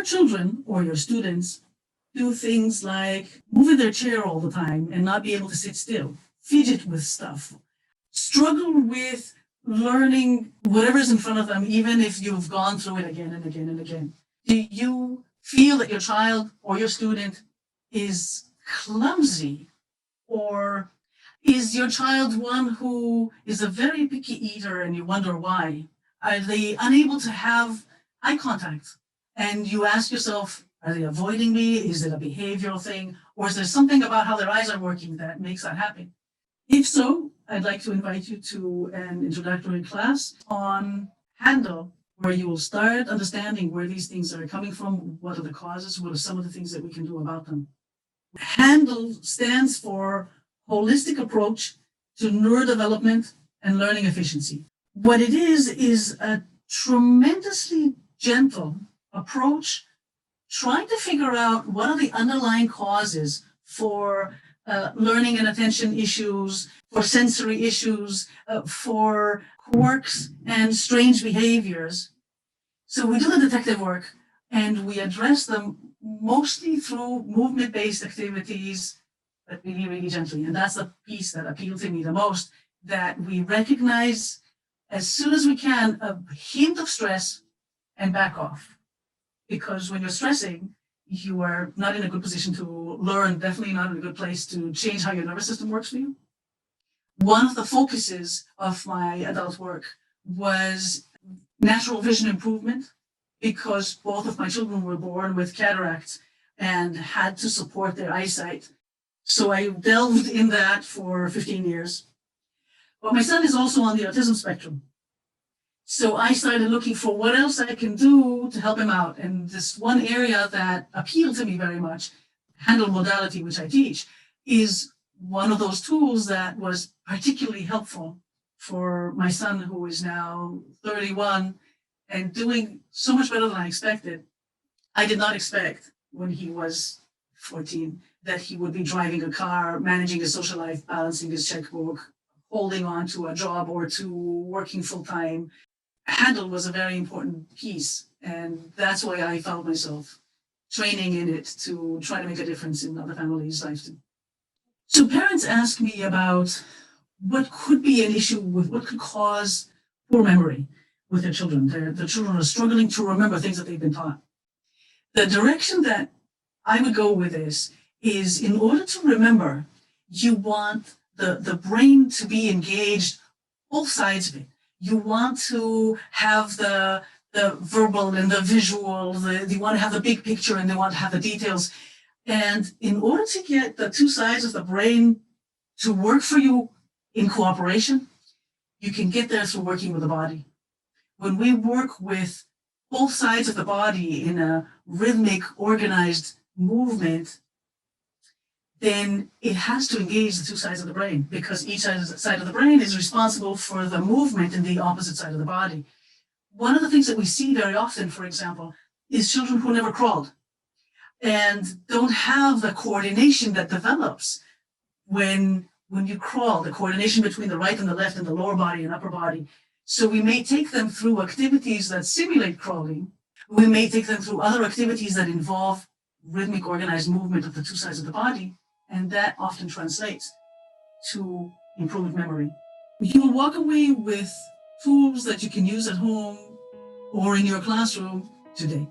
your children or your students do things like move in their chair all the time and not be able to sit still, fidget with stuff, struggle with learning whatever's in front of them, even if you've gone through it again and again and again? Do you feel that your child or your student is clumsy? Or is your child one who is a very picky eater and you wonder why? Are they unable to have eye contact? And you ask yourself, are they avoiding me? Is it a behavioral thing? Or is there something about how their eyes are working that makes that happen? If so, I'd like to invite you to an introductory class on Handle, where you will start understanding where these things are coming from, what are the causes, what are some of the things that we can do about them. Handle stands for Holistic Approach to Neurodevelopment and Learning Efficiency. What it is a tremendously gentle approach trying to figure out what are the underlying causes for learning and attention issues, for sensory issues, for quirks and strange behaviors. So we do the detective work and we address them mostly through movement-based activities, but really, really gently. And that's the piece that appealed to me the most, that we recognize as soon as we can a hint of stress and back off. Because when you're stressing, you are not in a good position to learn, definitely not in a good place to change how your nervous system works for you. One of the focuses of my adult work was natural vision improvement, because both of my children were born with cataracts and had to support their eyesight. So I delved in that for 15 years. But my son is also on the autism spectrum. So I started looking for what else I can do to help him out. And this one area that appealed to me very much, Handle modality, which I teach, is one of those tools that was particularly helpful for my son, who is now 31 and doing so much better than I expected. I did not expect when he was 14 that he would be driving a car, managing his social life, balancing his checkbook, holding on to a job or two, working full time. Handle was a very important piece, and that's why I found myself training in it to try to make a difference in other families' lives too. So parents ask me about what could be an issue with what could cause poor memory with their children. Their children are struggling to remember things that they've been taught. The direction that I would go with this is, in order to remember, you want the brain to be engaged, both sides of it. You want to have the verbal and the visual, you want to have the big picture and they want to have the details. And in order to get the two sides of the brain to work for you in cooperation, you can get there through working with the body. When we work with both sides of the body in a rhythmic, organized movement, then it has to engage the two sides of the brain, because each side of the brain is responsible for the movement in the opposite side of the body. One of the things that we see very often, for example, is children who never crawled and don't have the coordination that develops when you crawl, the coordination between the right and the left and the lower body and upper body. So we may take them through activities that simulate crawling. We may take them through other activities that involve rhythmic, organized movement of the two sides of the body. And that often translates to improved memory. You will walk away with tools that you can use at home or in your classroom today.